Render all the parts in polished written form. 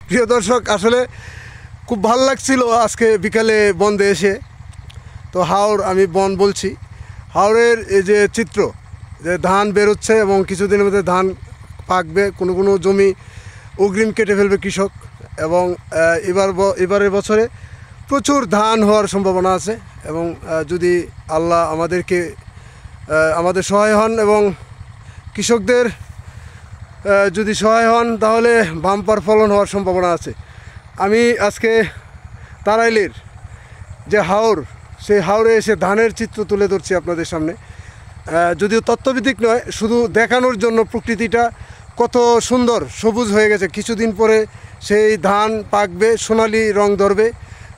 প্রিয় দর্শক, আসলে খুব ভালো লাগছিল আজকে বিকালে বন্দে এসে। তো হাওর, আমি বন বলছি, হাওরের এই যে চিত্র, যে ধান বেরোচ্ছে এবং কিছুদিনের মধ্যে ধান পাকবে, কোনো কোনো জমি অগ্রিম কেটে ফেলবে কৃষক, এবং এবারের বছরে প্রচুর ধান হওয়ার সম্ভাবনা আছে। এবং যদি আল্লাহ আমাদের সহায় হন এবং কৃষকদের যদি সহায় হন, তাহলে বাম্পার ফলন হওয়ার সম্ভাবনা আছে। আমি আজকে তারাইলের যে হাওর, সেই হাওরে এসে ধানের চিত্র তুলে ধরছি আপনাদের সামনে। যদিও তত্ত্বভিত্তিক নয়, শুধু দেখানোর জন্য প্রকৃতিটা কত সুন্দর সবুজ হয়ে গেছে। কিছুদিন পরে সেই ধান পাকবে, সোনালি রং ধরবে,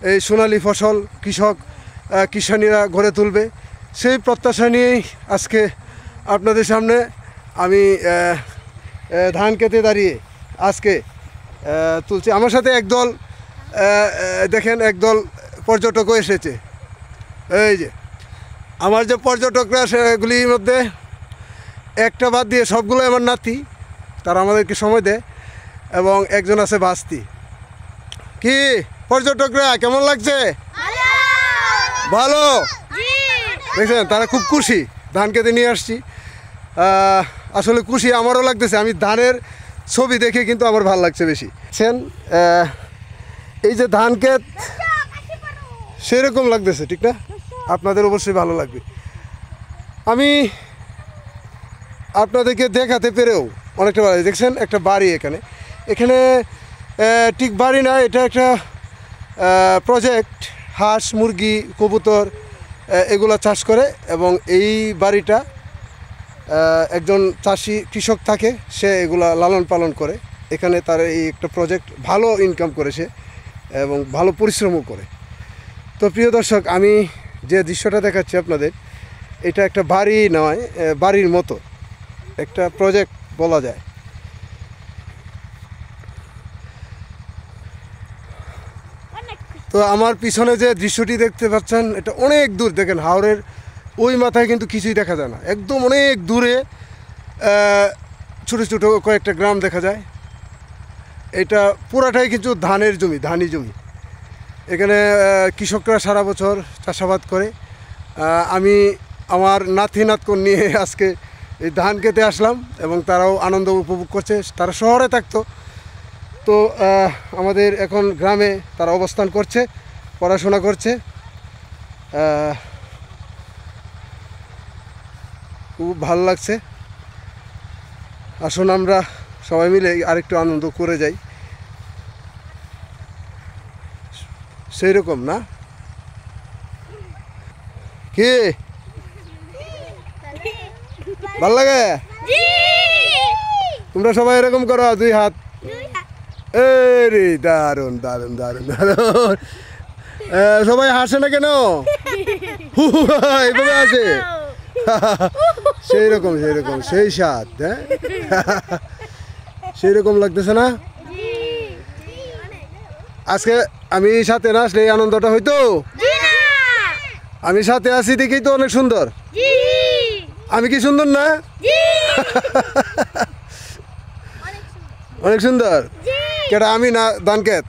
এই সোনালি ফসল কিষানীরা ঘরে তুলবে। সেই প্রত্যাশা নিয়েই আজকে আপনাদের সামনে আমি ধান খেতে দাঁড়িয়ে আজকে তুলছি। আমার সাথে একদল দেখেন, একদল পর্যটকও এসেছে। এই যে আমার যে পর্যটকরা, সেগুলির মধ্যে একটা বাদ দিয়ে সবগুলো আমার নাতি, তারা আমাদেরকে সময় দেয়, এবং একজন আছে বাস্তি। কি পর্যটকরা, কেমন লাগছে? ভালো দেখছেন, তারা খুব খুশি ধান খেতে নিয়ে আসছি। আসলে খুশি আমারও লাগতেছে, আমি ধানের ছবি দেখে কিন্তু আমার ভালো লাগছে বেশি। এই যে ধান ক্ষেত সেরকম লাগতেছে, ঠিক না? আপনাদের অবশ্যই ভালো লাগবে। আমি আপনাদেরকে দেখাতে পেরেও অনেকটা ভালো। দেখছেন একটা বাড়ি, এখানে ঠিক বাড়ি না, এটা একটা প্রজেক্ট। হাঁস, মুরগি, কবুতর এগুলো চাষ করে, এবং এই বাড়িটা একজন চাষি কৃষক থাকে, সে এগুলা লালন পালন করে। এখানে তার এই একটা প্রজেক্ট, ভালো ইনকাম করে সে, এবং ভালো পরিশ্রমও করে। তো প্রিয় দর্শক, আমি যে দৃশ্যটা দেখাচ্ছি আপনাদের, এটা একটা বাড়ি নয়, বাড়ির মতো একটা প্রজেক্ট বলা যায়। তো আমার পিছনে যে দৃশ্যটি দেখতে পাচ্ছেন, এটা অনেক দূর। দেখেন, হাওরের ওই মাথায় কিন্তু কিছুই দেখা যায় না, একদম অনেক দূরে ছোটো ছোটো কয়েকটা গ্রাম দেখা যায়। এটা পুরাটাই কিন্তু ধানের জমি, ধানি জমি। এখানে কৃষকরা সারা বছর চাষাবাদ করে। আমি আমার নাতকন নিয়ে আজকে এই ধান খেতে আসলাম, এবং তারাও আনন্দ উপভোগ করছে। তারা শহরে থাকতো, তো আমাদের এখন গ্রামে তারা অবস্থান করছে, পড়াশোনা করছে। খুব ভালো লাগছে। আসুন আমরা সবাই মিলে আরেকটু আনন্দ করে যাই, সেই রকম না কি? ভাল লাগে? তোমরা সবাই এরকম করো, 2 হাত। রে দারুন দারুন দারুন দারুন। সবাই হাসে না কেন? এইভাবে আসে। সেই রকম সেই স্বাদ। হ্যাঁ, সেই রকম লাগতেছে না? আজকে আমি সাথে না আসলে এই আনন্দটা হইতো? আমি সাথে আছি দেখেই তো অনেক সুন্দর। আমি কি সুন্দর না? অনেক সুন্দর। কেটা আমি না ধান ক্ষেত?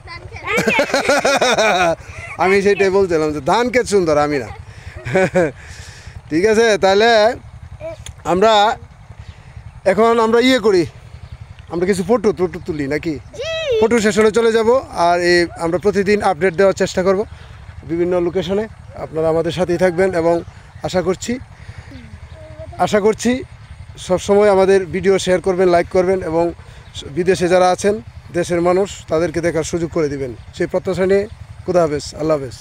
আমি সেটাই বলছিলাম যে ধান ক্ষেত সুন্দর, আমি না। ঠিক আছে, তাহলে এখন আমরা করি, আমরা কিছু ফটো তুলি নাকি? ফটো সেশনে চলে যাব। আর আমরা প্রতিদিন আপডেট দেওয়ার চেষ্টা করব বিভিন্ন লোকেশনে। আপনারা আমাদের সাথেই থাকবেন, এবং আশা করছি সবসময় আমাদের ভিডিও শেয়ার করবেন, লাইক করবেন, এবং বিদেশে যারা আছেন, দেশের মানুষ, তাদেরকে দেখার সুযোগ করে দিবেন। সেই প্রত্যাশা নিয়ে খুদা হাফেজ, আল্লাহ হাফেজ।